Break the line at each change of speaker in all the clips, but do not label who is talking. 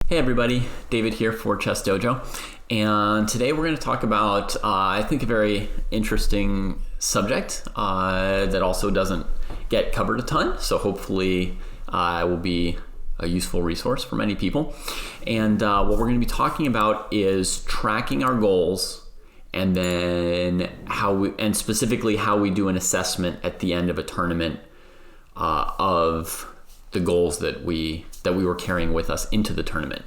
Hey everybody, David here for ChessDojo, and today we're going to talk about, I think, a very interesting subject that also doesn't get covered a ton, so hopefully it will be a useful resource for many people. And what we're going to be talking about is tracking our goals, and then specifically how we do an assessment at the end of a tournament of the goals that we were carrying with us into the tournament.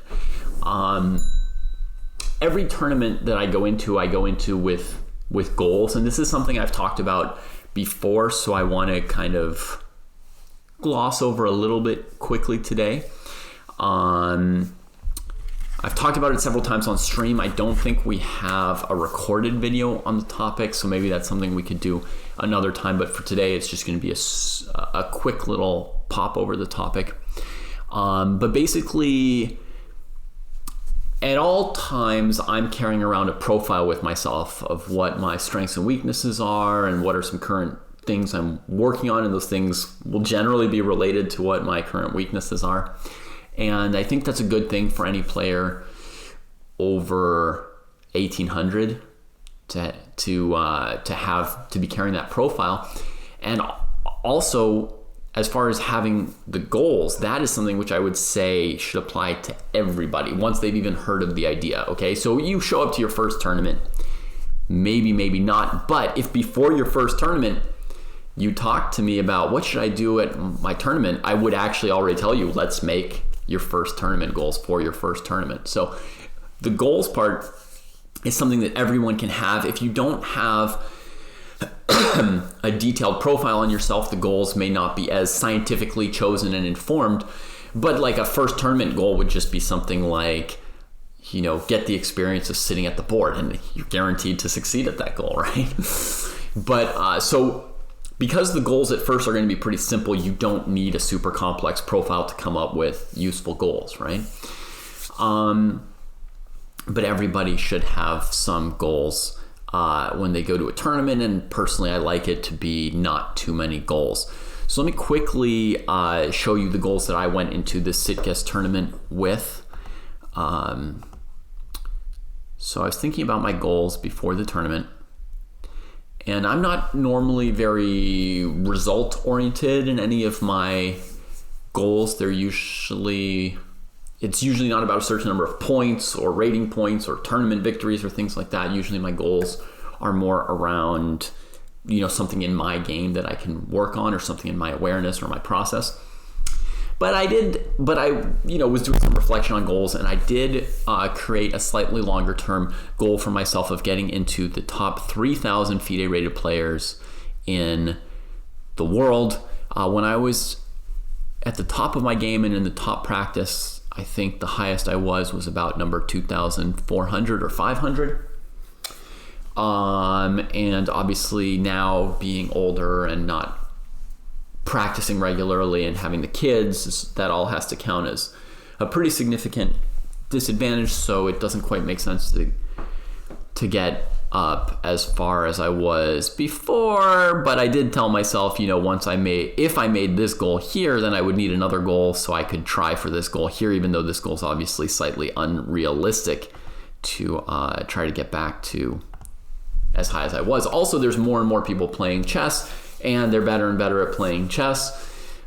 Every tournament that I go into with goals, and this is something I've talked about before, so I want to kind of gloss over a little bit quickly today. I've talked about it several times on stream. I don't think we have a recorded video on the topic, so maybe that's something we could do another time, but for today it's just going to be a quick little pop over the topic. But basically, at all times, I'm carrying around a profile with myself of what my strengths and weaknesses are and what are some current things I'm working on, and those things will generally be related to what my current weaknesses are. And I think that's a good thing for any player over 1800 to be carrying that profile. And also, as far as having the goals, that is something which I would say should apply to everybody once they've even heard of the idea. Okay, so you show up to your first tournament, maybe not, but if before your first tournament you talk to me about what should I do at my tournament, I would actually already tell you, let's make your first tournament goals for your first tournament. So the goals part is something that everyone can have. If you don't have a detailed profile on yourself, the goals may not be as scientifically chosen and informed, but like a first tournament goal would just be something like, get the experience of sitting at the board, and you're guaranteed to succeed at that goal, right? But so because the goals at first are going to be pretty simple, you don't need a super complex profile to come up with useful goals, right? But everybody should have some goals when they go to a tournament, and personally I like it to be not too many goals. So let me quickly show you the goals that I went into this Sitges tournament with. So I was thinking about my goals before the tournament, and I'm not normally very result oriented in any of my goals. It's usually not about a certain number of points or rating points or tournament victories or things like that. Usually my goals are more around, something in my game that I can work on, or something in my awareness or my process. But I was doing some reflection on goals, and I did create a slightly longer term goal for myself of getting into the top 3,000 FIDE rated players in the world. When I was at the top of my game and in the top practice, I think the highest I was about number 2,400 or 500. And obviously now being older and not practicing regularly and having the kids, that all has to count as a pretty significant disadvantage, so it doesn't quite make sense to get up as far as I was before. But I did tell myself, if I made this goal here, then I would need another goal so I could try for this goal here, even though this goal is obviously slightly unrealistic to try to get back to as high as I was. Also, there's more and more people playing chess, and they're better and better at playing chess.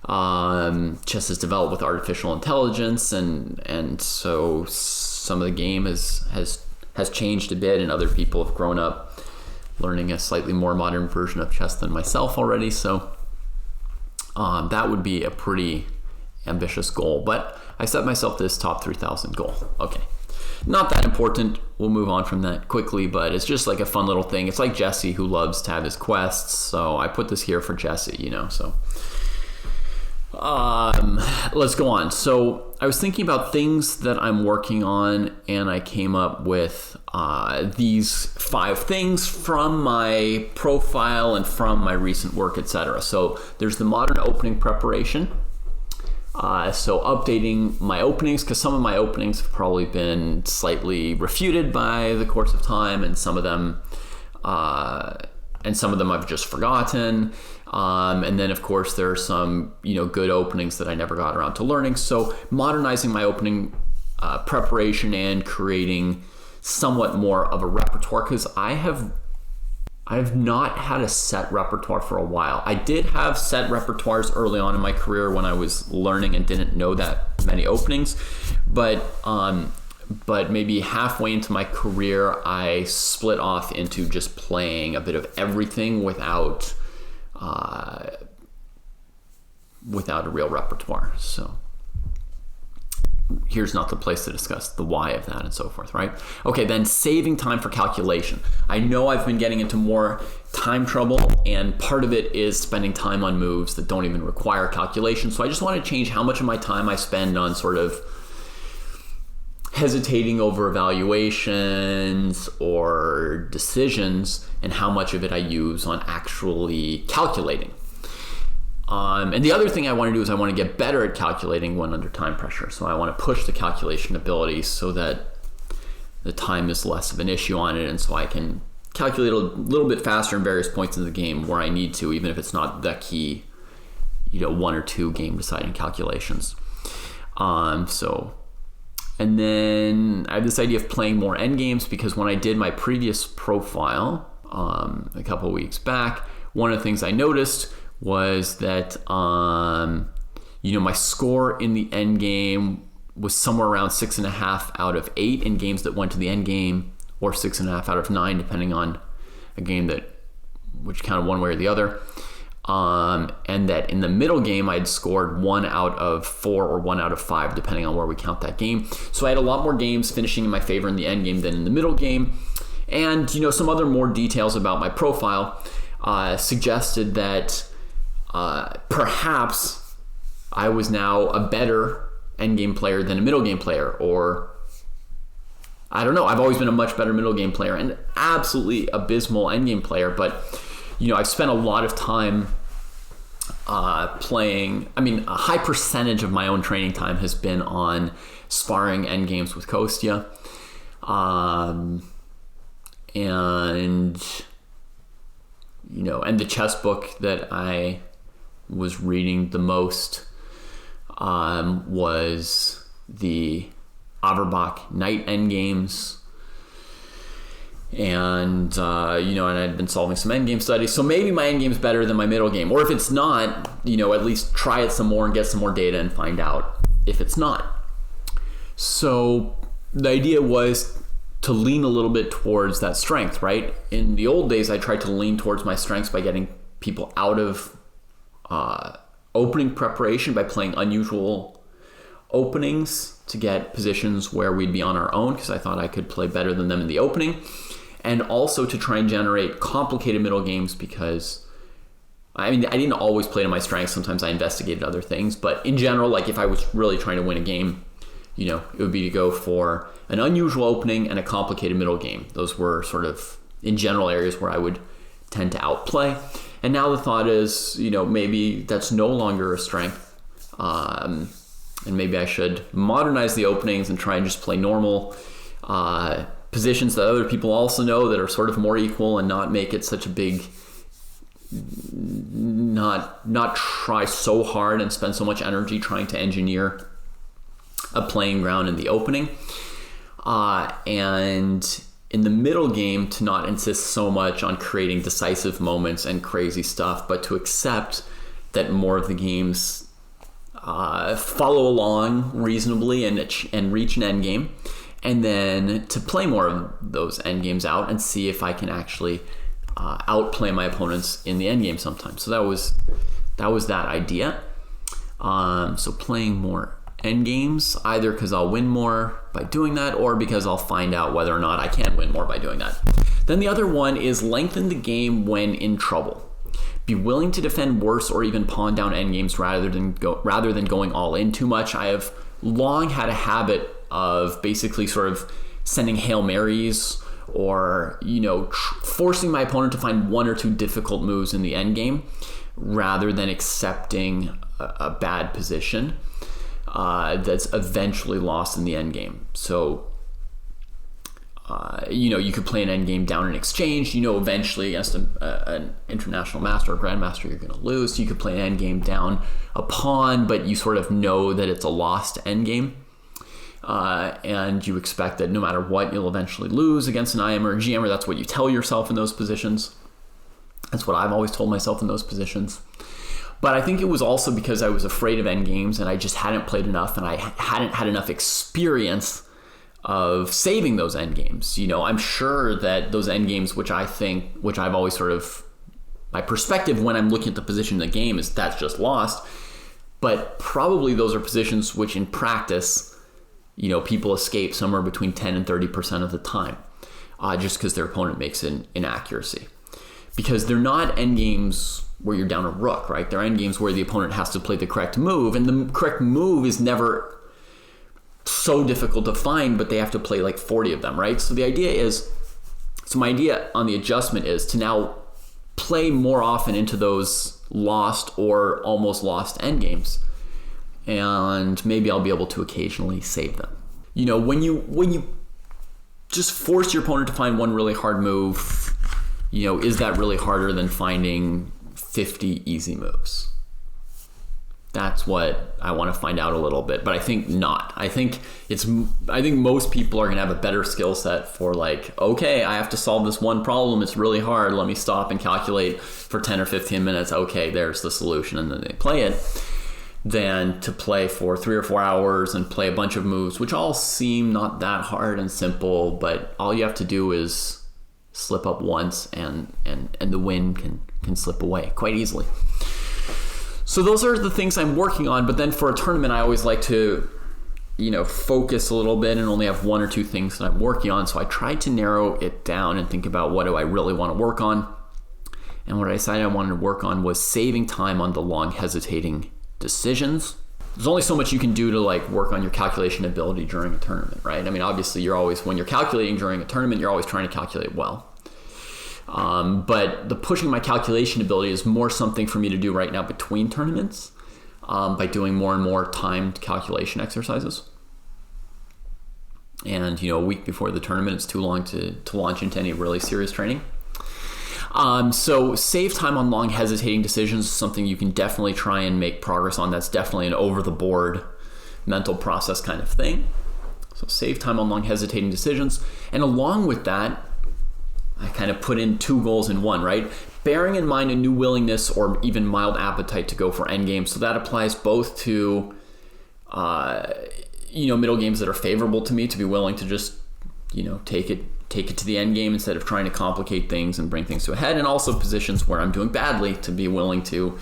Chess is developed with artificial intelligence, and so some of the game has changed a bit, and other people have grown up learning a slightly more modern version of chess than myself already. So that would be a pretty ambitious goal, but I set myself this top 3,000 goal. Okay, not that important. We'll move on from that quickly, but it's just like a fun little thing. It's like Jesse, who loves to have his quests, so I put this here for Jesse, so let's go on. So I was thinking about things that I'm working on, and I came up with these 5 things from my profile and from my recent work, etc. So there's the modern opening preparation. So updating my openings, because some of my openings have probably been slightly refuted by the course of time, and some of them I've just forgotten. And then of course there are some, good openings that I never got around to learning. So modernizing my opening preparation and creating somewhat more of a repertoire, because I've not had a set repertoire for a while. I did have set repertoires early on in my career when I was learning and didn't know that many openings, but maybe halfway into my career, I split off into just playing a bit of everything without a real repertoire. So here's not the place to discuss the why of that and so forth, right? Okay, then saving time for calculation. I know I've been getting into more time trouble, and part of it is spending time on moves that don't even require calculation. So I just want to change how much of my time I spend on sort of hesitating over evaluations or decisions, and how much of it I use on actually calculating. And the other thing I want to do is I want to get better at calculating when under time pressure. So I want to push the calculation ability so that the time is less of an issue on it, and so I can calculate a little bit faster in various points in the game where I need to, even if it's not the key, 1 or 2 game deciding calculations. And then I have this idea of playing more endgames, because when I did my previous profile a couple of weeks back, one of the things I noticed was that my score in the endgame was somewhere around 6.5 out of 8 in games that went to the endgame, or 6.5 out of 9, depending on a game which counted one way or the other. And that in the middle game, I'd scored 1 out of 4 or 1 out of 5, depending on where we count that game. So I had a lot more games finishing in my favor in the end game than in the middle game. And, some other more details about my profile suggested that perhaps I was now a better end game player than a middle game player, or I don't know. I've always been a much better middle game player and absolutely abysmal end game player, but I've spent a lot of time playing. A high percentage of my own training time has been on sparring end games with Kostya, and the chess book that I was reading the most was the Averbach Knight endgames, and and I'd been solving some endgame studies. So maybe my endgame's better than my middle game, or if it's not, at least try it some more and get some more data and find out if it's not. So the idea was to lean a little bit towards that strength, right? In the old days, I tried to lean towards my strengths by getting people out of opening preparation by playing unusual openings to get positions where we'd be on our own, because I thought I could play better than them in the opening, and also to try and generate complicated middle games, because I didn't always play to my strengths. Sometimes I investigated other things, but in general, like if I was really trying to win a game, it would be to go for an unusual opening and a complicated middle game. Those were sort of, in general, areas where I would tend to outplay. And now the thought is, maybe that's no longer a strength. And maybe I should modernize the openings and try and just play normal positions that other people also know that are sort of more equal, and not make it such a big, not try so hard and spend so much energy trying to engineer a playing ground in the opening. And in the middle game, to not insist so much on creating decisive moments and crazy stuff, but to accept that more of the games follow along reasonably and reach an end game, and then to play more of those end games out and see if I can actually outplay my opponents in the end game sometimes. So that was that idea. So playing more end games, either because I'll win more by doing that, or because I'll find out whether or not I can win more by doing that. Then the other one is lengthen the game when in trouble. Be willing to defend worse or even pawn down endgames rather than going all in too much. I have long had a habit of basically sort of sending Hail Marys, or forcing my opponent to find 1 or 2 difficult moves in the endgame rather than accepting a bad position that's eventually lost in the endgame. So you could play an endgame down in exchange. Eventually against an international master or grandmaster, you're going to lose. You could play an endgame down a pawn, but you sort of know that it's a lost endgame. and you expect that no matter what, you'll eventually lose against an IM or a GM, or that's what you tell yourself in those positions. That's what I've always told myself in those positions. But I think it was also because I was afraid of endgames and I just hadn't played enough and I hadn't had enough experience of saving those endgames. You know, I'm sure that those endgames, which I've always sort of, my perspective when I'm looking at the position in the game is that's just lost. But probably those are positions which in practice, you know, people escape somewhere between 10 and 30% of the time, just because their opponent makes an inaccuracy. Because they're not endgames where you're down a rook, right? They're endgames where the opponent has to play the correct move, and the correct move is never so difficult to find, but they have to play like 40 of them, right? So my idea on the adjustment is to now play more often into those lost or almost lost endgames, and maybe I'll be able to occasionally save them. You know, when you just force your opponent to find one really hard move, you know, is that really harder than finding 50 easy moves? That's what I want to find out a little bit, but I think not. I think most people are going to have a better skill set for like, okay, I have to solve this one problem. It's really hard. Let me stop and calculate for 10 or 15 minutes. Okay, there's the solution, and then they play it, than to play for 3 or 4 hours and play a bunch of moves, which all seem not that hard and simple, but all you have to do is slip up once and the win can slip away quite easily. So those are the things I'm working on, but then for a tournament, I always like to, you know, focus a little bit and only have 1 or 2 things that I'm working on. So I tried to narrow it down and think about what do I really want to work on. And what I decided I wanted to work on was saving time on the long hesitating decisions. There's only so much you can do to like work on your calculation ability during a tournament, right? I mean, obviously when you're calculating during a tournament, you're always trying to calculate well. But the pushing my calculation ability is more something for me to do right now between tournaments, by doing more and more timed calculation exercises. And, you know, a week before the tournament, it's too long to launch into any really serious training. So save time on long hesitating decisions is something you can definitely try and make progress on. That's definitely an over-the-board mental process kind of thing. So save time on long hesitating decisions. And along with that, I kind of put in 2 goals in one, right? Bearing in mind a new willingness or even mild appetite to go for endgames. So that applies both to, middle games that are favorable to me, to be willing to just, you know, take it to the end game instead of trying to complicate things and bring things to a head, and also positions where I'm doing badly to be willing to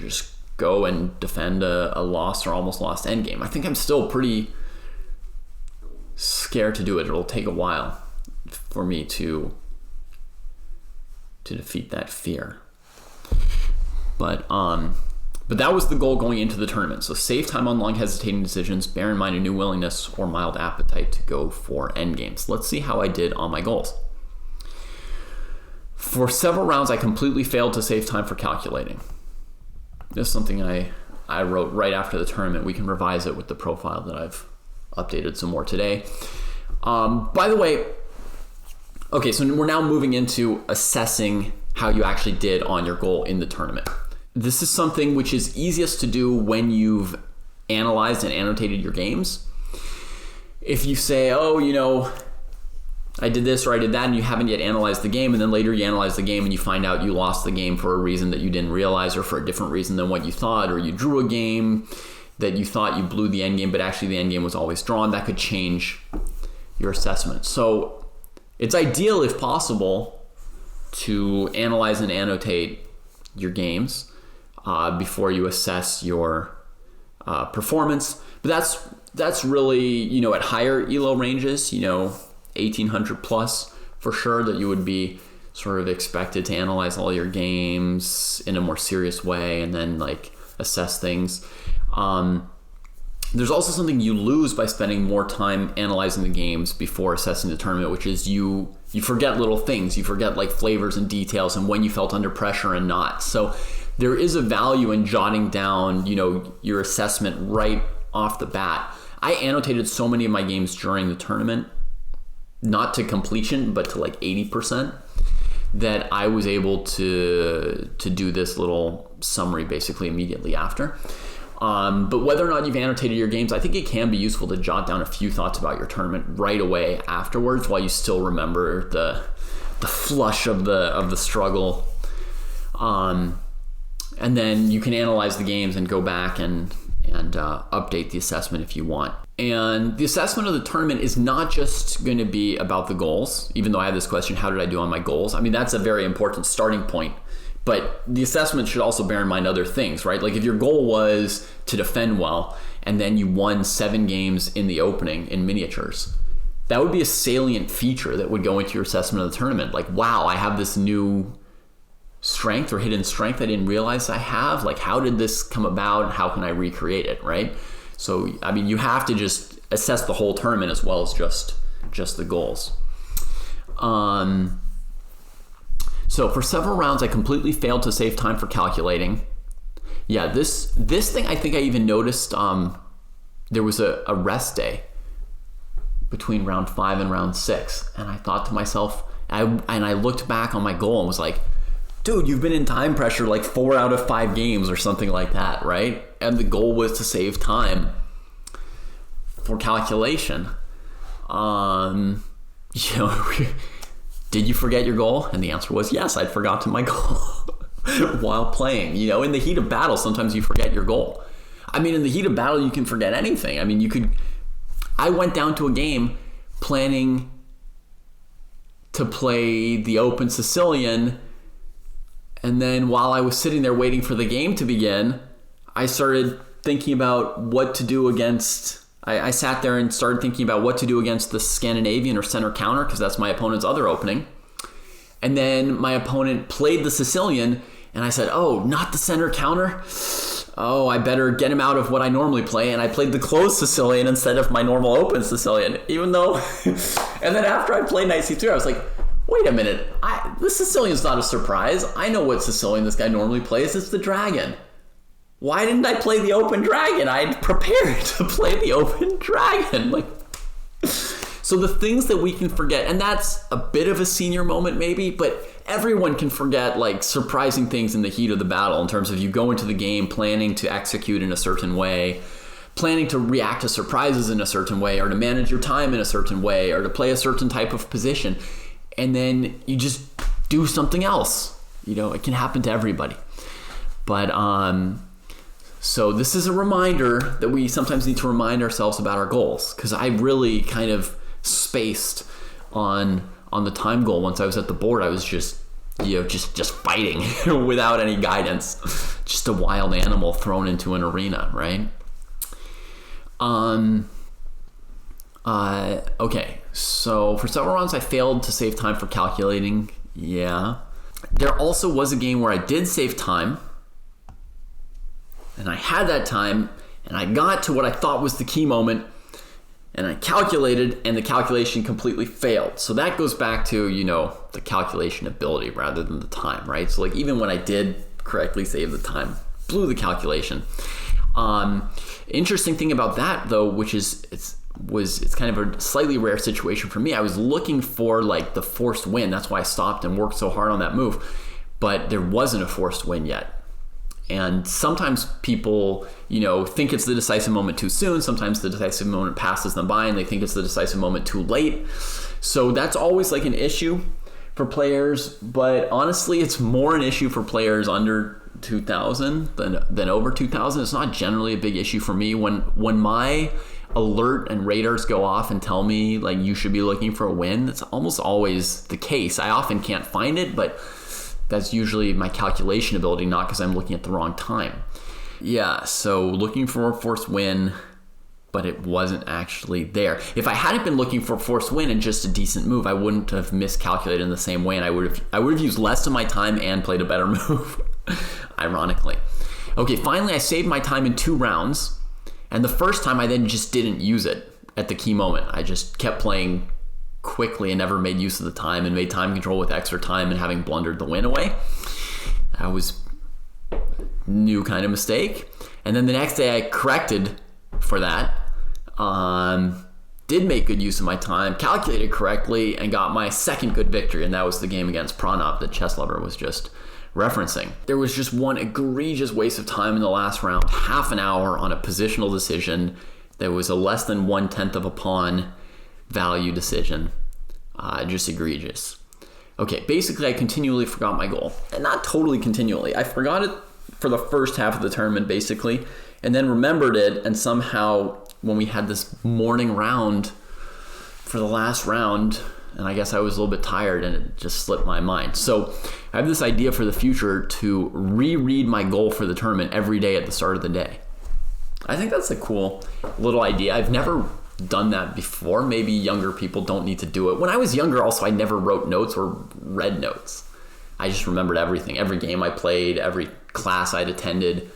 just go and defend a lost or almost lost end game. I think I'm still pretty scared to do it. It'll take a while for me to defeat that fear. But that was the goal going into the tournament. So save time on long hesitating decisions, bear in mind a new willingness or mild appetite to go for endgames. Let's see how I did on my goals. For several rounds, I completely failed to save time for calculating. This is something I wrote right after the tournament. We can revise it with the profile that I've updated some more today. By the way, okay, so we're now moving into assessing how you actually did on your goal in the tournament. This is something which is easiest to do when you've analyzed and annotated your games. If you say, oh, you know, I did this or I did that, and you haven't yet analyzed the game, and then later you analyze the game and you find out you lost the game for a reason that you didn't realize, or for a different reason than what you thought, or you drew a game that you thought you blew the end game, but actually the end game was always drawn, that could change your assessment. So it's ideal, if possible, to analyze and annotate your games before you assess your performance. But that's really, you know, at higher ELO ranges, you know, 1800 plus for sure, that you would be sort of expected to analyze all your games in a more serious way and then like assess things. There's also something you lose by spending more time analyzing the games before assessing the tournament, which is you forget little things. You forget like flavors and details and when you felt under pressure and not. So there is a value in jotting down, you know, your assessment right off the bat. I annotated so many of my games during the tournament, not to completion, but to like 80%, that I was able to do this little summary basically immediately after. But whether or not you've annotated your games, I think it can be useful to jot down a few thoughts about your tournament right away afterwards, while you still remember the flush of the struggle. And then you can analyze the games and go back and update the assessment if you want. And the assessment of the tournament is not just going to be about the goals, even though I had this question, how did I do on my goals? I mean, that's a very important starting point. But the assessment should also bear in mind other things, right? Like if your goal was to defend well, and then you won 7 games in the opening in miniatures, that would be a salient feature that would go into your assessment of the tournament. Like, wow, I have this new strength or hidden strength I didn't realize I have. Like, how did this come about? How can I recreate it, right? So, I mean, you have to just assess the whole tournament as well as just the goals. So for several rounds, I completely failed to save time for calculating. Yeah, this thing, I think I even noticed there was a rest day between round 5 and round 6. And I thought to myself, I looked back on my goal and was like, dude, you've been in time pressure like 4 out of 5 games or something like that, right? And the goal was to save time for calculation. Did you forget your goal? And the answer was yes, I'd forgotten my goal while playing. You know, in the heat of battle, sometimes you forget your goal. I mean, in the heat of battle, you can forget anything. I mean, I went down to a game planning to play the Open Sicilian, and then while I was sitting there waiting for the game to begin, I started thinking about what to do against... I sat there and started thinking about what to do against the Scandinavian or center counter, because that's my opponent's other opening. And then my opponent played the Sicilian, and I said, oh, not the center counter? Oh, I better get him out of what I normally play. And I played the closed Sicilian instead of my normal open Sicilian, even though... And then after I played knight c3, I was like, wait a minute, this Sicilian's not a surprise. I know what Sicilian this guy normally plays. It's the dragon. Why didn't I play the open dragon? I'd prepared to play the open dragon. So the things that we can forget, and that's a bit of a senior moment maybe, but everyone can forget like surprising things in the heat of the battle, in terms of you go into the game planning to execute in a certain way, planning to react to surprises in a certain way, or to manage your time in a certain way, or to play a certain type of position, and then you just do something else. You know, it can happen to everybody. But so this is a reminder that we sometimes need to remind ourselves about our goals, because I really kind of spaced on the time goal. Once I was at the board, I was just fighting without any guidance, just a wild animal thrown into an arena, right? Okay, so for several rounds I failed to save time for calculating. Yeah, there also was a game where I did save time, and I had that time, and I got to what I thought was the key moment, and I calculated, and the calculation completely failed. So that goes back to, you know, the calculation ability rather than the time, right? So like even when I did correctly save the time, blew the calculation. Interesting thing about that though, which is it's kind of a slightly rare situation for me. I was looking for like the forced win. That's why I stopped and worked so hard on that move. But there wasn't a forced win yet. And sometimes people, you know, think it's the decisive moment too soon. Sometimes the decisive moment passes them by and they think it's the decisive moment too late. So that's always like an issue for players. But honestly, it's more an issue for players under 2,000 than over 2,000. It's not generally a big issue for me. When my alert and radars go off and tell me like you should be looking for a win, that's almost always the case. I often can't find it, but that's usually my calculation ability, not because I'm looking at the wrong time. Yeah, so looking for a forced win, but it wasn't actually there. If I hadn't been looking for a forced win and just a decent move, I wouldn't have miscalculated in the same way, and I would have used less of my time and played a better move, ironically. Okay, finally I saved my time in 2 rounds, and the first time I then just didn't use it at the key moment. I just kept playing quickly and never made use of the time, and made time control with extra time and having blundered the win away. That was a new kind of mistake. And then the next day I corrected for that, did make good use of my time, calculated correctly, and got my second good victory, and that was the game against Pranav that Chess Lover was just referencing. There was just one egregious waste of time in the last round, half an hour on a positional decision that was a less than 1/10 of a pawn value decision. Just egregious. Okay, basically I continually forgot my goal. And not totally continually. I forgot it for the first half of the tournament basically, and then remembered it, and somehow when we had this morning round for the last round, and I guess I was a little bit tired and it just slipped my mind. So I have this idea for the future to reread my goal for the tournament every day at the start of the day. I think that's a cool little idea. I've never done that before. Maybe younger people don't need to do it. When I was younger also, I never wrote notes or read notes. I just remembered everything. Every game I played, every class I'd attended.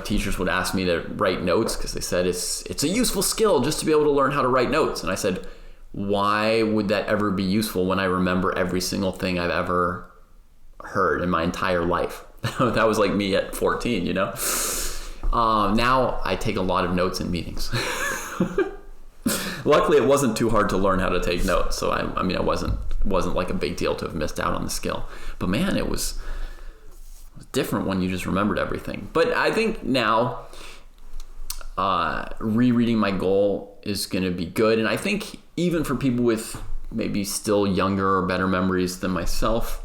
Teachers would ask me to write notes because they said it's a useful skill just to be able to learn how to write notes. And I said, why would that ever be useful when I remember every single thing I've ever heard in my entire life? That was like me at 14, Now I take a lot of notes in meetings. Luckily, it wasn't too hard to learn how to take notes. So it wasn't like a big deal to have missed out on the skill. But man, it was different when you just remembered everything. But I think now rereading my goal is going to be good. And I think even for people with maybe still younger or better memories than myself,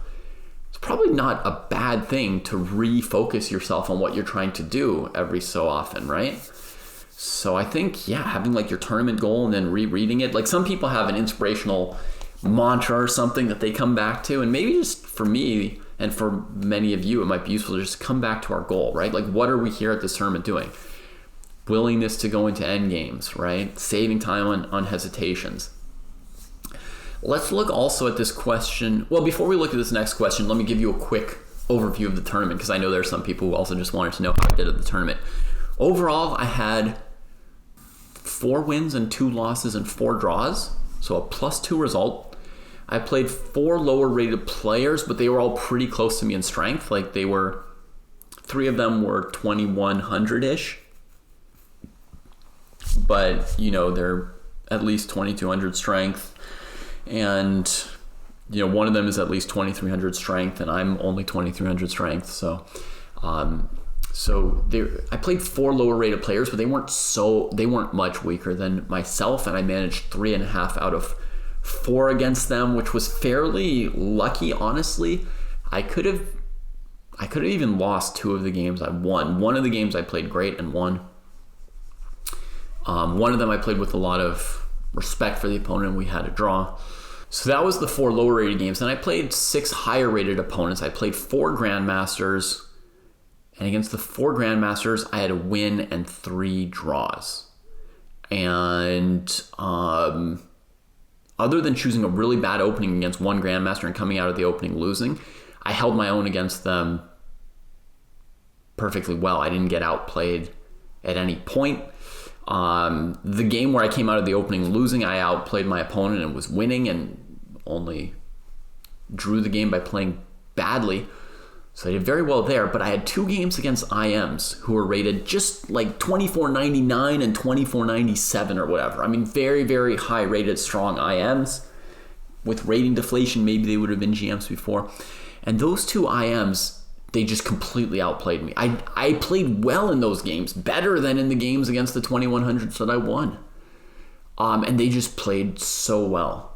it's probably not a bad thing to refocus yourself on what you're trying to do every so often, right? So I think, having like your tournament goal and then rereading it. Like some people have an inspirational mantra or something that they come back to. And maybe just for me and for many of you, it might be useful to just come back to our goal, right? Like what are we here at this tournament doing? Willingness to go into end games, right? Saving time on hesitations. Let's look also at this question. Well, before we look at this next question, let me give you a quick overview of the tournament because I know there are some people who also just wanted to know how I did at the tournament. Overall, I had 4 wins and 2 losses and 4 draws, so a +2 result. I played 4 lower rated players, but they were all pretty close to me in strength. Like 3 of them were 2100-ish. But, they're at least 2200 strength. And, one of them is at least 2300 strength, and I'm only 2300 strength. So, I played 4 lower rated players, but they weren't much weaker than myself, and I managed 3.5 out of 4 against them, which was fairly lucky, honestly. I could have even lost 2 of the games I won. One of the games I played great and won. One of them I played with a lot of respect for the opponent, and we had a draw. So that was the 4 lower rated games. Then I played 6 higher rated opponents. I played 4 grandmasters, and against the 4 grandmasters, I had a win and 3 draws. And other than choosing a really bad opening against one grandmaster and coming out of the opening losing, I held my own against them perfectly well. I didn't get outplayed at any point. The game where I came out of the opening losing, I outplayed my opponent and was winning, and only drew the game by playing badly. So I did very well there, but I had 2 games against IMs who were rated just like 2499 and 2497 or whatever. I mean, very, very high rated, strong IMs. With rating deflation, maybe they would have been GMs before. And those 2 IMs, they just completely outplayed me. I played well in those games, better than in the games against the 2100s that I won. And they just played so well.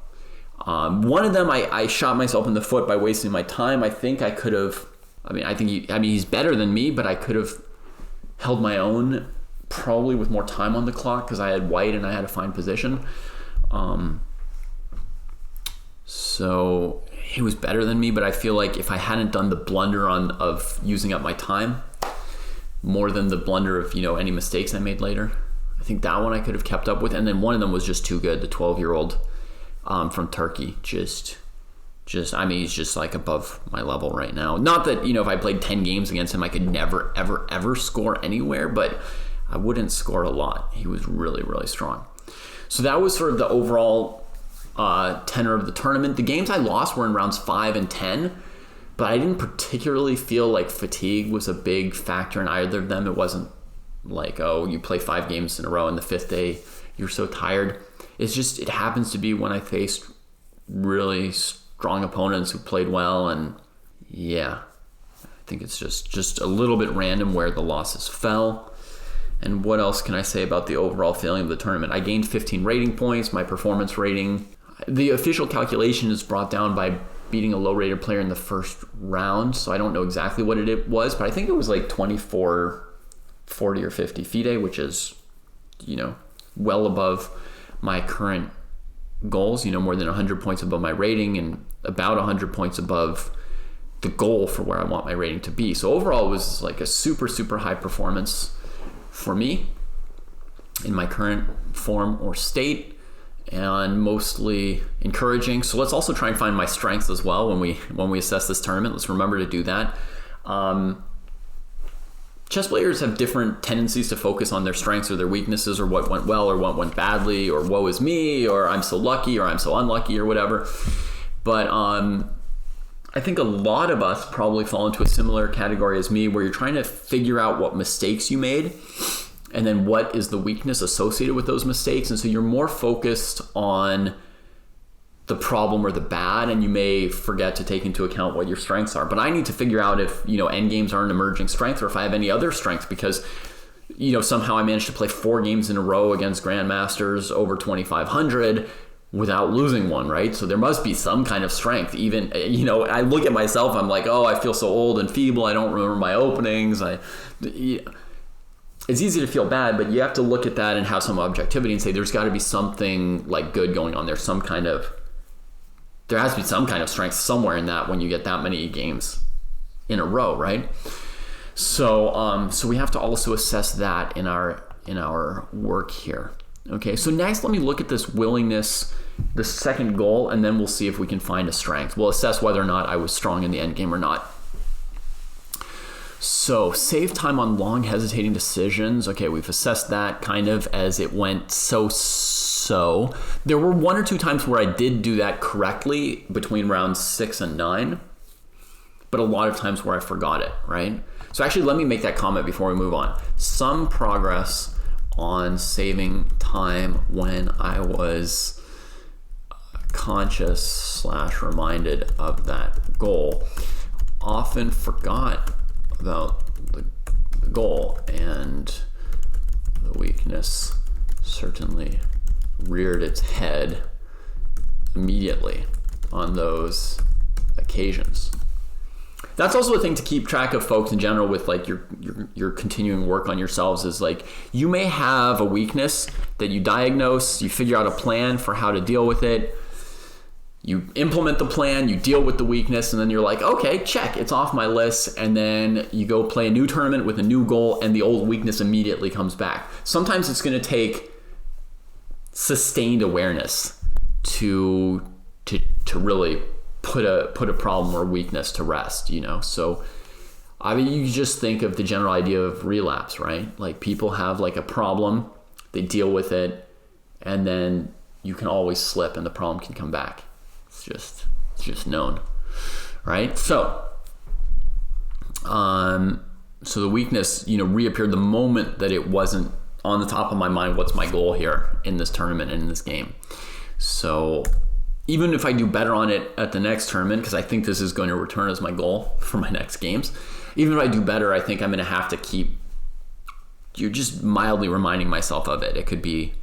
One of them, I shot myself in the foot by wasting my time. I think I could have, he's better than me, but I could have held my own probably with more time on the clock because I had white and I had a fine position. So he was better than me, but I feel like if I hadn't done the blunder of using up my time more than the blunder of, any mistakes I made later, I think that one I could have kept up with. And then one of them was just too good, the 12-year-old from Turkey. He's just like above my level right now. Not that, if I played 10 games against him, I could never, ever, ever score anywhere, but I wouldn't score a lot. He was really, really strong. So that was sort of the overall tenor of the tournament. The games I lost were in rounds 5 and 10, but I didn't particularly feel like fatigue was a big factor in either of them. It wasn't like, oh, you play 5 games in a row and the 5th day you're so tired. It's just, it happens to be when I faced really strong opponents who played well, and yeah, think it's just a little bit random where the losses fell. And what else can I say about the overall feeling of the tournament? I gained 15 rating points. My performance rating, the official calculation is brought down by beating a low-rated player in the first round. So I don't know exactly what it was, but I think it was like 24, 40, or 50 FIDE, which is, well above my current goals, more than 100 points above my rating and about 100 points above the goal for where I want my rating to be. So overall, it was like a super, super high performance for me in my current form or state, and mostly encouraging. So let's also try and find my strengths as well when we assess this tournament. Let's remember to do that. Chess players have different tendencies to focus on their strengths or their weaknesses, or what went well or what went badly, or woe is me, or I'm so lucky or I'm so unlucky, or whatever. But I think a lot of us probably fall into a similar category as me, where you're trying to figure out what mistakes you made and then what is the weakness associated with those mistakes. And so you're more focused on the problem or the bad, and you may forget to take into account what your strengths are. But I need to figure out if, endgames are an emerging strength, or if I have any other strengths, because, somehow I managed to play 4 games in a row against grandmasters over 2,500 without losing one, right? So there must be some kind of strength. Even, I look at myself, I'm like, oh, I feel so old and feeble. I don't remember my openings. It's easy to feel bad, but you have to look at that and have some objectivity and say, there's got to be something like good going on. There has to be some kind of strength somewhere in that when you get that many games in a row, right? So we have to also assess that in our work here. Okay, so next let me look at this willingness, the second goal, and then we'll see if we can find a strength. We'll assess whether or not I was strong in the endgame or not. So save time on long hesitating decisions. Okay, we've assessed that kind of as it went so. There were 1 or 2 times where I did do that correctly between rounds 6 and 9, but a lot of times where I forgot it, right? So actually, let me make that comment before we move on. Some progress on saving time when I was conscious / reminded of that goal. Often forgot about the goal, and the weakness certainly reared its head immediately on those occasions. That's also a thing to keep track of, folks, in general, with like your continuing work on yourselves, is like, you may have a weakness that you diagnose, you figure out a plan for how to deal with it, you implement the plan, you deal with the weakness, and then you're like, okay, check, it's off my list. And then you go play a new tournament with a new goal, and the old weakness immediately comes back. Sometimes it's going to take sustained awareness to really put a problem or weakness to rest, So, I mean, you just think of the general idea of relapse, right? Like, people have like a problem, they deal with it, and then you can always slip and the problem can come back. It's just known, right? So the weakness, reappeared the moment that it wasn't on the top of my mind. What's my goal here in this tournament and in this game? So even if I do better on it at the next tournament, because I think this is going to return as my goal for my next games, even if I do better, I think I'm going to have to keep just mildly reminding myself of it. It could be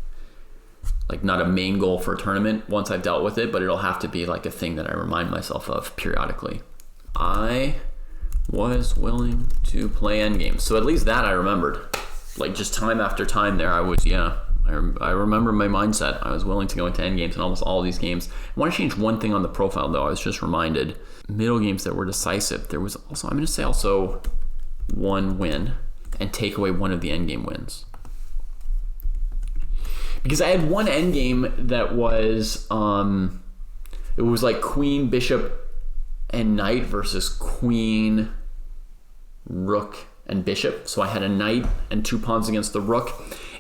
like not a main goal for a tournament once I've dealt with it, but it'll have to be like a thing that I remind myself of periodically. I was willing to play endgames. So at least that I remembered. Like, just time after time there, I remember my mindset. I was willing to go into endgames in almost all of these games. I want to change one thing on the profile, though. I was just reminded, middle games that were decisive. There was also, I'm going to say also, 1 win and take away 1 of the endgame wins. Because I had 1 endgame that was, it was like queen, bishop, and knight versus queen, rook, and bishop. So I had a knight and 2 pawns against the rook.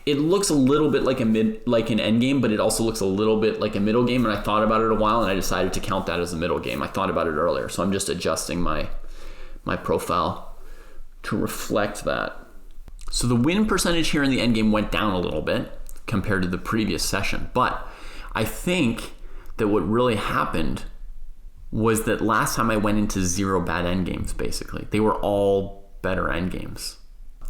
It looks a little bit like an endgame, but it also looks a little bit like a middle game. And I thought about it a while, and I decided to count that as a middle game. I thought about it earlier, so I'm just adjusting my profile to reflect that. So the win percentage here in the endgame went down a little bit compared to the previous session. But I think that what really happened was that last time I went into 0 bad endgames, basically. They were all better endgames.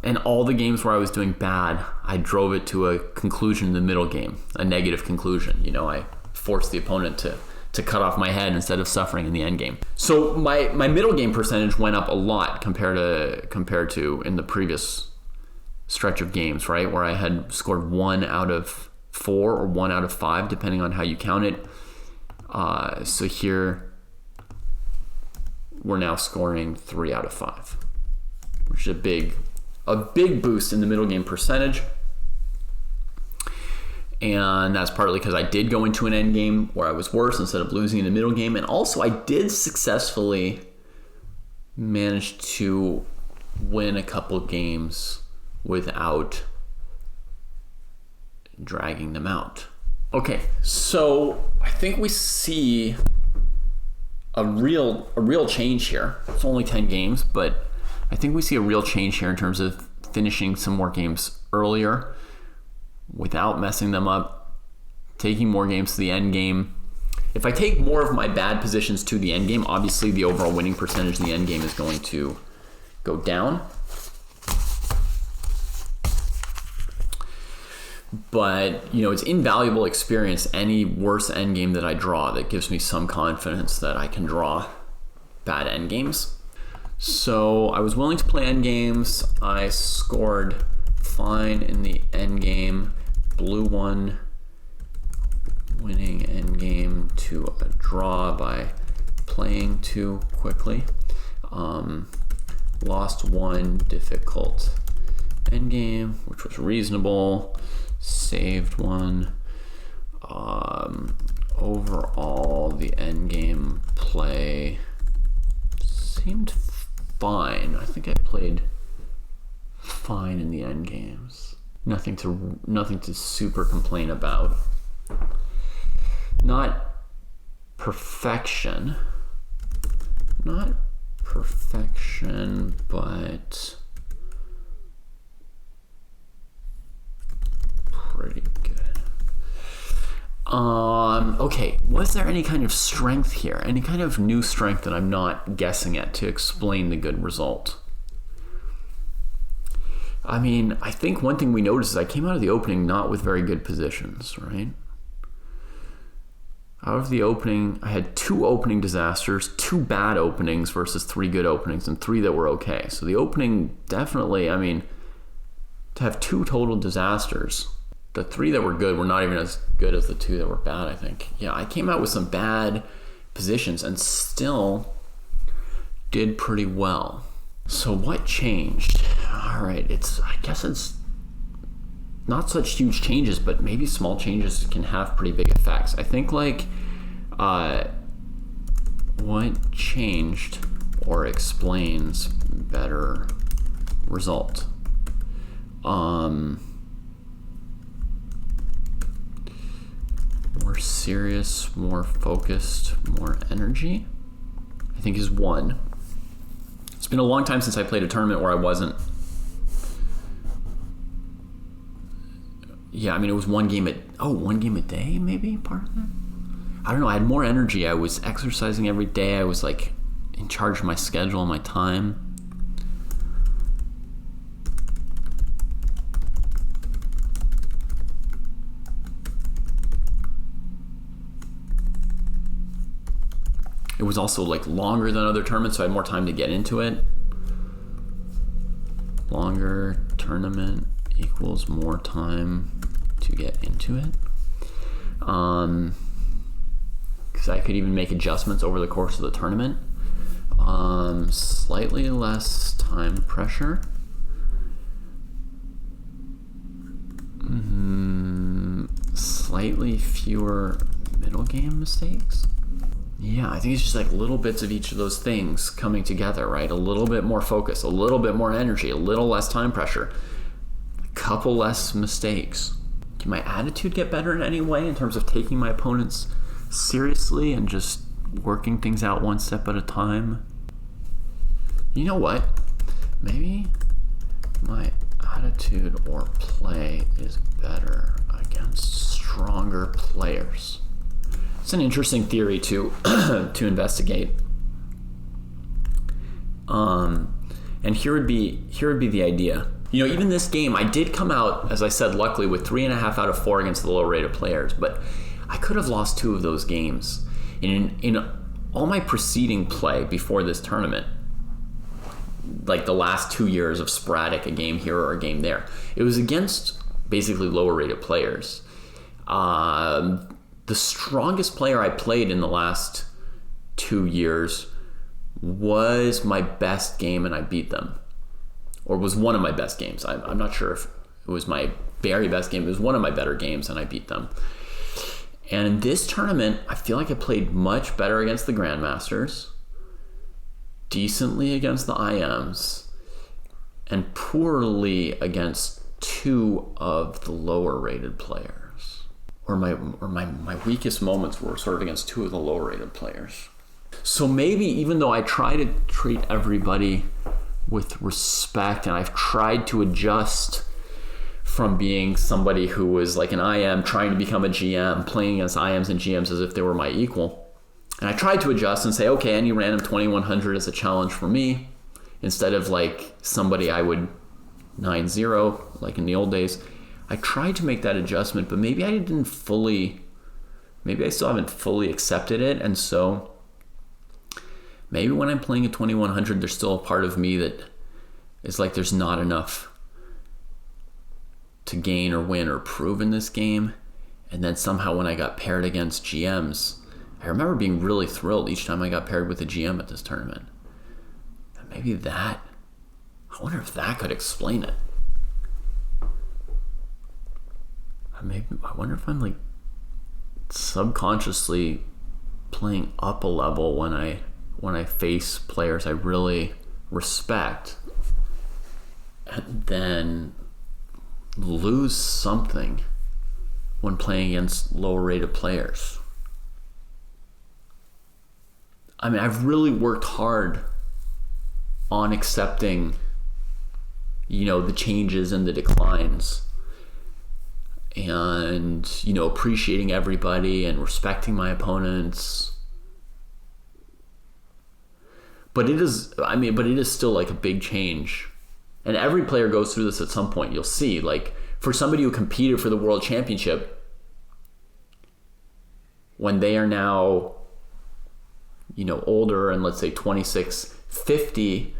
And all the games where I was doing bad, I drove it to a conclusion in the middle game, a negative conclusion. You know, I forced the opponent to cut off my head instead of suffering in the end game. So my middle game percentage went up a lot compared to in the previous stretch of games, right? Where I had scored 1 out of 4 or 1 out of 5, depending on how you count it. So here we're now scoring 3 out of 5, which is a big boost in the middle game percentage. And that's partly because I did go into an end game where I was worse instead of losing in the middle game. And also I did successfully manage to win a couple games without dragging them out. Okay, so I think we see a real change here. It's only 10 games, but I think we see a real change here in terms of finishing some more games earlier without messing them up, taking more games to the end game. If I take more of my bad positions to the end game, obviously the overall winning percentage in the end game is going to go down. But, you know, it's invaluable experience, any worse end game that I draw, that gives me some confidence that I can draw bad end games. So I was willing to play end games. I scored fine in the end game. Blue one winning end game to a draw by playing too quickly. Lost one difficult end game, which was reasonable. Saved one. Overall, the end game play seemed fine. I think I played fine in the end games. Nothing to super complain about. Not perfection, but pretty good. Okay, was there any kind of strength here? Any kind of new strength that I'm not guessing at to explain the good result? I mean, I think one thing we noticed is I came out of the opening not with very good positions, right? Out of the opening, I had 2 opening disasters, 2 bad openings versus 3 good openings, and 3 that were okay. So the opening definitely, I mean, to have 2 total disasters, the 3 that were good were not even as good as the 2 that were bad, I think. Yeah, I came out with some bad positions and still did pretty well. So what changed? All right, I guess it's not such huge changes, but maybe small changes can have pretty big effects. I think what changed or explains better result. More serious, more focused, more energy, I think is one. It's been a long time since I played a tournament where I wasn't. Yeah, I mean, it was one game a day, maybe, part of that? I don't know, I had more energy. I was exercising every day. I was like in charge of my schedule and my time. It was also like longer than other tournaments, so I had more time to get into it. Longer tournament equals more time to get into it. Because I could even make adjustments over the course of the tournament. Slightly less time pressure. Slightly fewer middle game mistakes. Yeah, I think it's just like little bits of each of those things coming together, right? A little bit more focus, a little bit more energy, a little less time pressure, a couple less mistakes. Can my attitude get better in any way in terms of taking my opponents seriously and just working things out one step at a time? You know what? Maybe my attitude or play is better against stronger players. It's an interesting theory to to investigate. And here would be the idea. You know, even this game, I did come out, as I said, luckily with 3.5 out of 4 against the lower rated players, but I could have lost 2 of those games. In all my preceding play before this tournament, like the last 2 years of sporadic, a game here or a game there, it was against basically lower rated players. The strongest player I played in the last 2 years was my best game, and I beat them. Or was one of my best games. I'm not sure if it was my very best game. It was one of my better games, and I beat them. And in this tournament, I feel like I played much better against the Grandmasters, decently against the IMs, and poorly against 2 of the lower rated players. Or my weakest moments were sort of against 2 of the lower rated players. So maybe even though I try to treat everybody with respect, and I've tried to adjust from being somebody who was like an IM trying to become a GM, playing against IMs and GMs as if they were my equal. And I tried to adjust and say, okay, any random 2100 is a challenge for me, instead of like somebody I would 9-0 like in the old days. I tried to make that adjustment, but maybe I still haven't fully accepted it. And so maybe when I'm playing a 2100, there's still a part of me that is like there's not enough to gain or win or prove in this game. And then somehow when I got paired against GMs, I remember being really thrilled each time I got paired with a GM at this tournament. And maybe that, I wonder if that could explain it. I wonder if I'm like subconsciously playing up a level when I face players I really respect, and then lose something when playing against lower rated players. I mean, I've really worked hard on accepting, you know, the changes and the declines, and, you know, appreciating everybody and respecting my opponents. But it is still like a big change. And every player goes through this at some point. You'll see, like, for somebody who competed for the world championship, when they are now, you know, older and let's say 26, 50,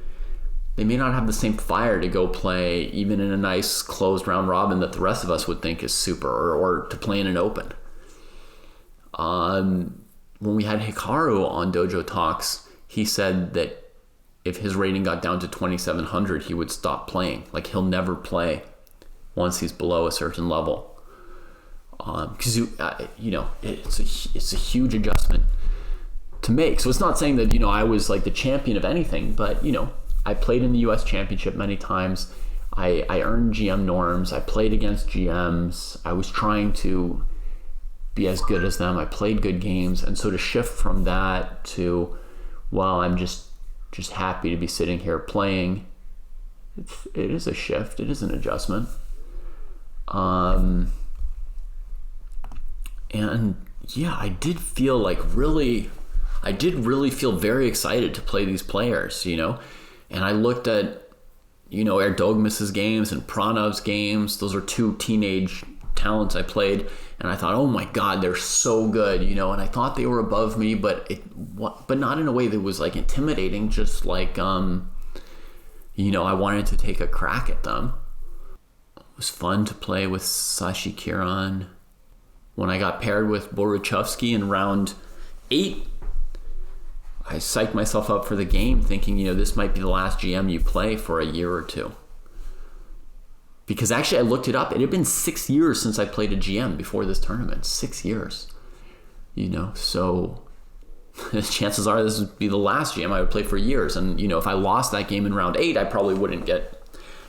they may not have the same fire to go play even in a nice closed round robin that the rest of us would think is super, or to play in an open. When we had Hikaru on Dojo Talks, he said that if his rating got down to 2,700, he would stop playing. Like, he'll never play once he's below a certain level. Because you know, it's a huge adjustment to make. So it's not saying that, you know, I was like the champion of anything, but, you know, I played in the US Championship many times. I earned GM norms. I played against GMs. I was trying to be as good as them. I played good games. And so to shift from that to, well, I'm just happy to be sitting here playing, it is a shift. It is an adjustment. And yeah, I did really feel very excited to play these players, you know. And I looked at, you know, Erdogmis's games and Pranav's games. Those are 2 teenage talents I played, and I thought, oh my God, they're so good, you know. And I thought they were above me, but not in a way that was like intimidating. Just like, you know, I wanted to take a crack at them. It was fun to play with Sashi Kiran. When I got paired with Boruchovsky in round 8, I psyched myself up for the game thinking, you know, this might be the last GM you play for a year or 2. Because actually I looked it up. It had been 6 years since I played a GM before this tournament. 6 years. You know, so chances are this would be the last GM I would play for years. And, you know, if I lost that game in round 8, I probably wouldn't get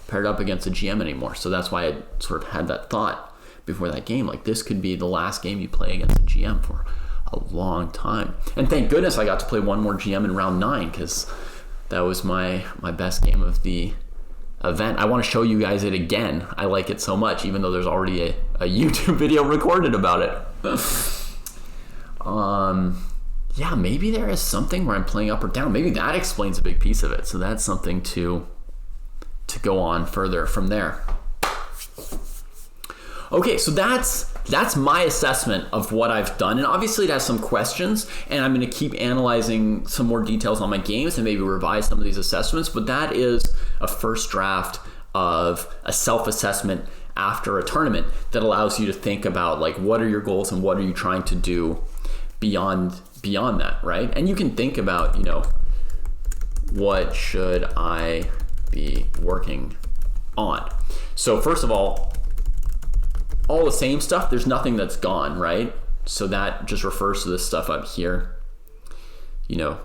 paired up against a GM anymore. So that's why I sort of had that thought before that game. Like, this could be the last game you play against a GM for a long time. And thank goodness I got to play one more GM in round 9, because that was my best game of the event. I want to show you guys it again. I like it so much, even though there's already a YouTube video recorded about it. yeah, maybe there is something where I'm playing up or down. Maybe that explains a big piece of it. So that's something to go on further from there. Okay, so that's my assessment of what I've done. And obviously it has some questions, and I'm going to keep analyzing some more details on my games and maybe revise some of these assessments. But that is a first draft of a self-assessment after a tournament that allows you to think about, like, what are your goals and what are you trying to do beyond that, right? And you can think about, you know, what should I be working on? So first of all the same stuff, there's nothing that's gone, right? So that just refers to this stuff up here. You know,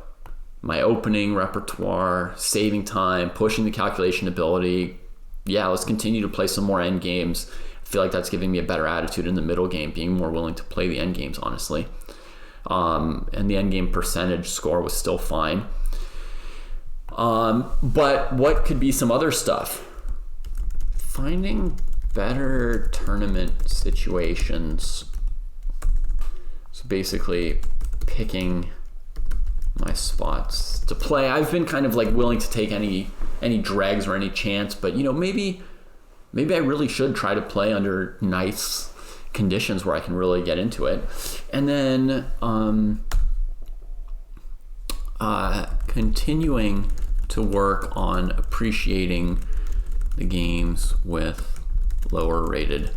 my opening repertoire, saving time, pushing the calculation ability. Yeah, let's continue to play some more end games. I feel like that's giving me a better attitude in the middle game, being more willing to play the end games, honestly. And the end game percentage score was still fine. But what could be some other stuff? Finding better tournament situations. So basically picking my spots to play. I've been kind of like willing to take any dregs or any chance, but you know, maybe I really should try to play under nice conditions where I can really get into it. And then continuing to work on appreciating the games with lower rated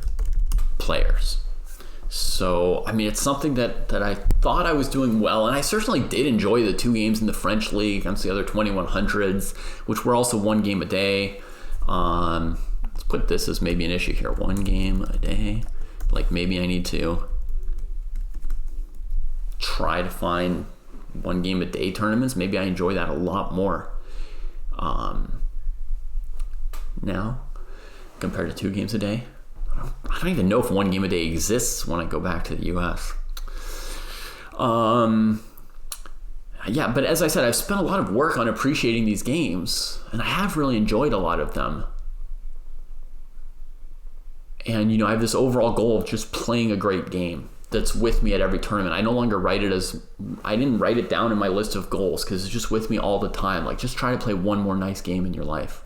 players. So, I mean, it's something that I thought I was doing well, and I certainly did enjoy the 2 games in the French league against the other 2100s, which were also 1 game a day. Let's put this as maybe an issue here, 1 game a day. Like, maybe I need to try to find 1 game a day tournaments. Maybe I enjoy that a lot more now compared to 2 games a day. I don't even know if 1 game a day exists when I go back to the US. Yeah, but as I said, I've spent a lot of work on appreciating these games, and I have really enjoyed a lot of them. And, you know, I have this overall goal of just playing a great game that's with me at every tournament. I no longer I didn't write it down in my list of goals because it's just with me all the time. Like, just try to play 1 more nice game in your life.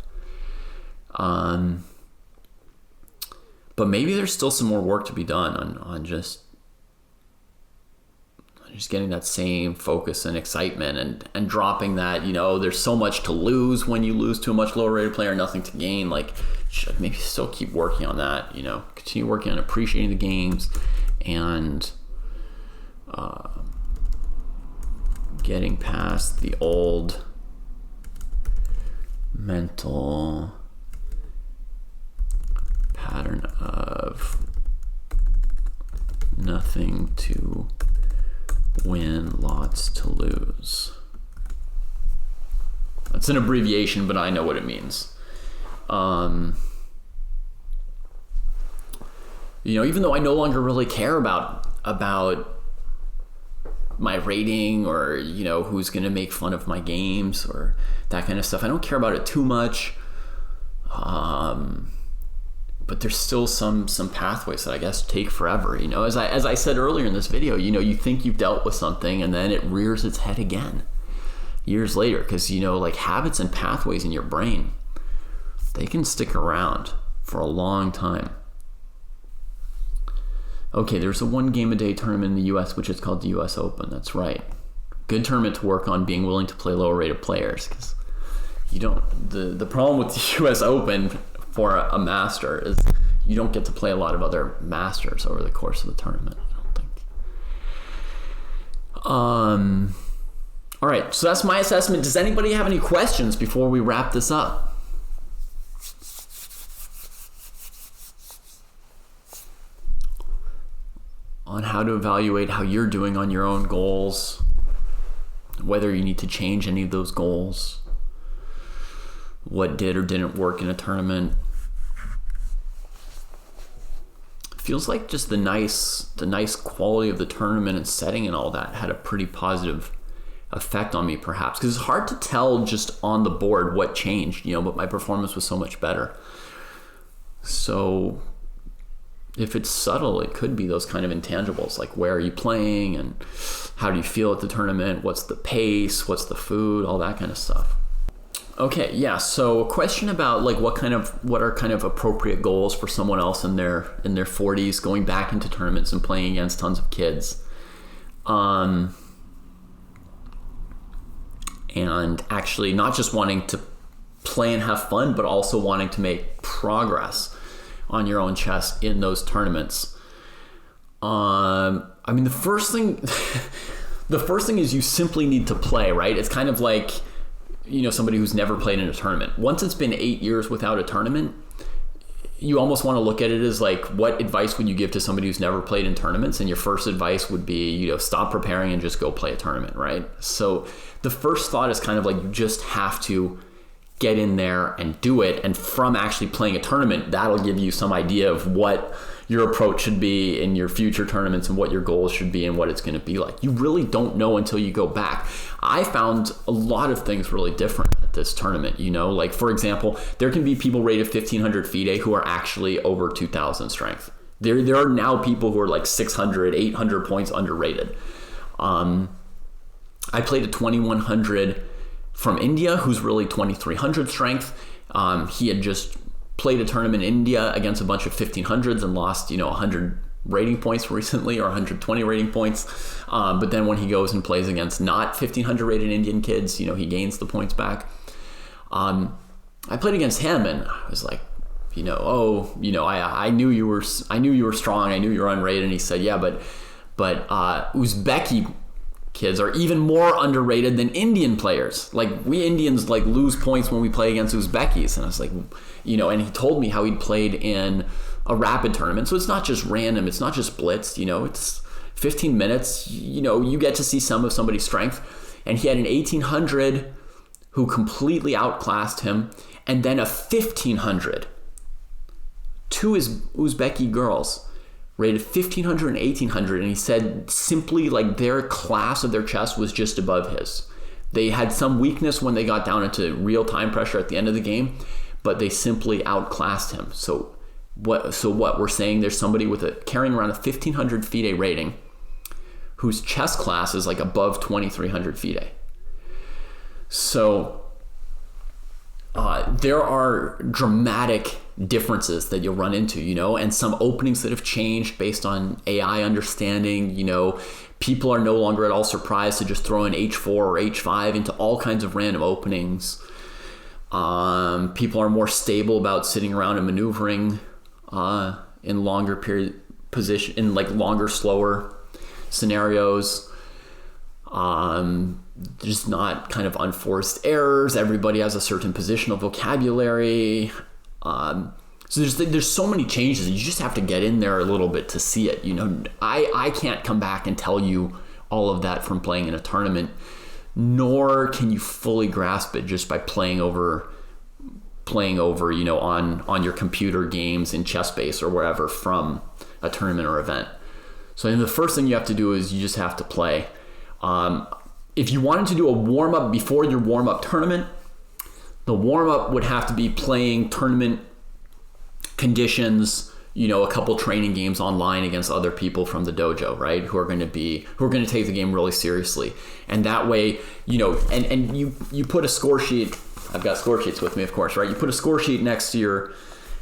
But maybe there's still some more work to be done on just getting that same focus and excitement and dropping that, you know, there's so much to lose when you lose to a much lower rated player, nothing to gain. Like, should maybe still keep working on that, you know, continue working on appreciating the games and getting past the old mental pattern of nothing to win, lots to lose. That's an abbreviation, but I know what it means. You know, even though I no longer really care about my rating or, you know, who's going to make fun of my games or that kind of stuff, I don't care about it too much. But there's still some pathways that I guess take forever. You know, as I said earlier in this video, you know, you think you've dealt with something and then it rears its head again years later, because, you know, like, habits and pathways in your brain, they can stick around for a long time. Okay, there's a 1 game a day tournament in the US, which is called the US Open. That's right. Good tournament to work on being willing to play lower rated players, because you don't, the problem with the US Open for a master is you don't get to play a lot of other masters over the course of the tournament, I don't think. All right, so that's my assessment. Does anybody have any questions before we wrap this up? On how to evaluate how you're doing on your own goals, whether you need to change any of those goals, what did or didn't work in a tournament. Feels like just the nice quality of the tournament and setting and all that had a pretty positive effect on me, perhaps, because it's hard to tell just on the board what changed, you know, but my performance was so much better. So if it's subtle, it could be those kind of intangibles, like where are you playing and How do you feel at the tournament? What's the pace? What's the food? All that kind of stuff. Okay, yeah. So a question about like what are kind of appropriate goals for someone else in their 40s going back into tournaments and playing against tons of kids. And actually not just wanting to play and have fun, but also wanting to make progress on your own chess in those tournaments. I mean, the first thing is you simply need to play, right? It's kind of like, somebody who's never played in a tournament. Once it's been 8 years without a tournament, you almost want to look at it as like, what advice would you give to somebody who's never played in tournaments? And your first advice would be, stop preparing and just go play a tournament, right? So the first thought is kind of like, you just have to get in there and do it. And from actually playing a tournament, that'll give you some idea of what your approach should be in your future tournaments and what your goals should be and what it's going to be like. You really don't know until you go back. I found a lot of things really different at this tournament, like for example, there can be people rated 1500 FIDE who are actually over 2000 strength. There are now people who are like 600, 800 points underrated. I played a 2100 from India who's really 2300 strength. He had just played a tournament in India against a bunch of 1500s and lost, 100 rating points recently, or 120 rating points. But then when he goes and plays against not 1500 rated Indian kids, he gains the points back. I played against him and I was like, I knew you were strong. I knew you were unrated. And he said, yeah, but Uzbeki kids are even more underrated than Indian players. Like, we Indians lose points when we play against Uzbekis. And I was like, and he told me how he'd played in a rapid tournament. So it's not just random. It's not just blitzed, it's 15 minutes. You get to see some of somebody's strength. And he had an 1800 who completely outclassed him. And then a 1500. Two Uzbeki girls rated 1500 and 1800, and he said simply their class of their chess was just above his. They had some weakness when they got down into real time pressure at the end of the game, but they simply outclassed him. So what we're saying, there's somebody carrying around a 1500 FIDE rating whose chess class is above 2300 FIDE. So there are dramatic differences that you'll run into, and some openings that have changed based on AI understanding. People are no longer at all surprised to just throw in H4 or H5 into all kinds of random openings. People are more stable about sitting around and maneuvering in longer period position, in longer, slower scenarios. Just not kind of unforced errors. Everybody has a certain positional vocabulary. So there's so many changes. You just have to get in there a little bit to see it. I can't come back and tell you all of that from playing in a tournament, nor can you fully grasp it just by playing over, on your computer games in ChessBase or wherever from a tournament or event. So the first thing you have to do is you just have to play. If you wanted to do a warm-up before your warm-up tournament, the warm-up would have to be playing tournament conditions, a couple training games online against other people from the dojo, right? Who are going to take the game really seriously. And that way, and you put a score sheet. I've got score sheets with me, of course, right? You put a score sheet next to your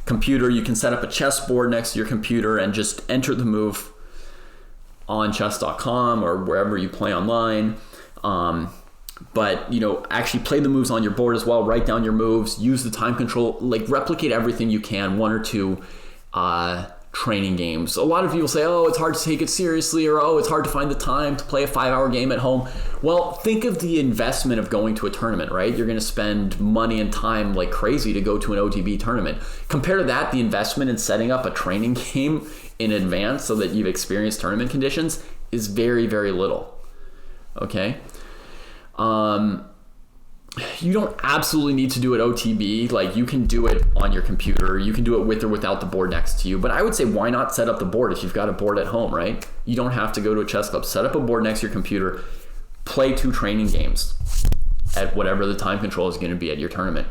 computer. You can set up a chessboard next to your computer and just enter the move on chess.com or wherever you play online. But actually play the moves on your board as well. Write down your moves, use the time control, replicate everything you can. One or two training games. A lot of people say, oh, it's hard to take it seriously, or oh, it's hard to find the time to play a 5-hour game at home. Well, think of the investment of going to a tournament, right? You're going to spend money and time like crazy to go to an OTB tournament. Compare to that, the investment in setting up a training game in advance so that you've experienced tournament conditions is very, very little. Okay? You don't absolutely need to do it OTB. You can do it on your computer. You can do it with or without the board next to you. But I would say, why not set up the board if you've got a board at home, right? You don't have to go to a chess club. Set up a board next to your computer. Play 2 training games at whatever the time control is going to be at your tournament.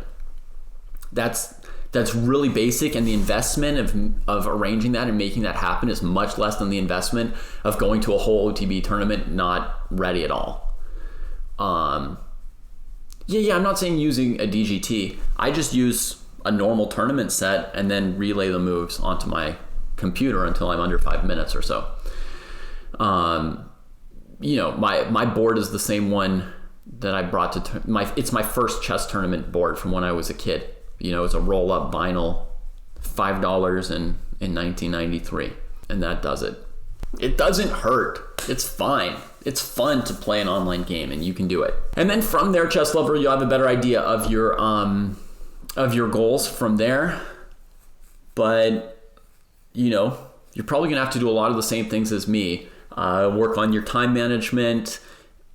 That's that's really basic, and the investment of arranging that and making that happen is much less than the investment of going to a whole OTB tournament not ready at all. Yeah, I'm not saying using a DGT. I just use a normal tournament set and then relay the moves onto my computer until I'm under 5 minutes or so. You know, my board is the same one that I brought to it's my first chess tournament board from when I was a kid. You know, it's a roll-up vinyl, $5 in 1993, and that does it. It doesn't hurt. It's fine. It's fun to play an online game, and you can do it. And then from there, chess lover, you'll have a better idea of your goals from there. But you know, you're probably gonna have to do a lot of the same things as me. Work on your time management.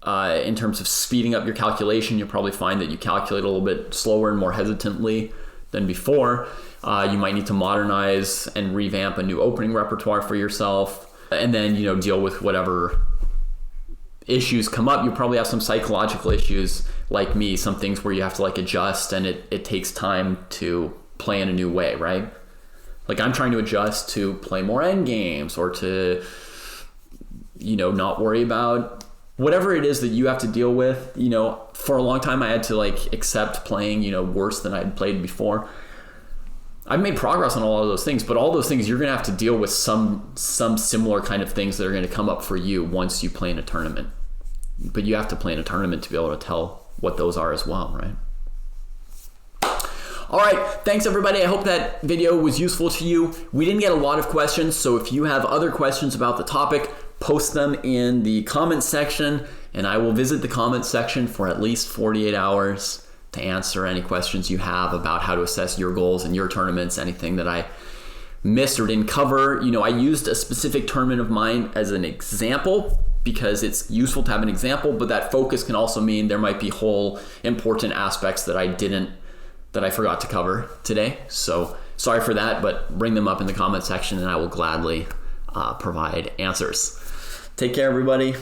In terms of speeding up your calculation, you'll probably find that you calculate a little bit slower and more hesitantly than before. You might need to modernize and revamp a new opening repertoire for yourself, and then, you know, deal with whatever issues come up. You probably have some psychological issues like me, some things where you have to like adjust, and it takes time to play in a new way, right? Like I'm trying to adjust to play more endgames, or to, you know, not worry about whatever it is that you have to deal with. You know, for a long time I had to like accept playing, you know, worse than I'd played before. I've made progress on a lot of those things, but all those things you're gonna have to deal with some similar kind of things that are gonna come up for you once you play in a tournament. But you have to play in a tournament to be able to tell what those are as well, right? All right, thanks everybody. I hope that video was useful to you. We didn't get a lot of questions, so if you have other questions about the topic, post them in the comments section, and I will visit the comments section for at least 48 hours to answer any questions you have about how to assess your goals and your tournaments, anything that I missed or didn't cover. You know, I used a specific tournament of mine as an example because it's useful to have an example, but that focus can also mean there might be whole important aspects that I forgot to cover today. So sorry for that, but bring them up in the comment section and I will gladly provide answers. Take care, everybody.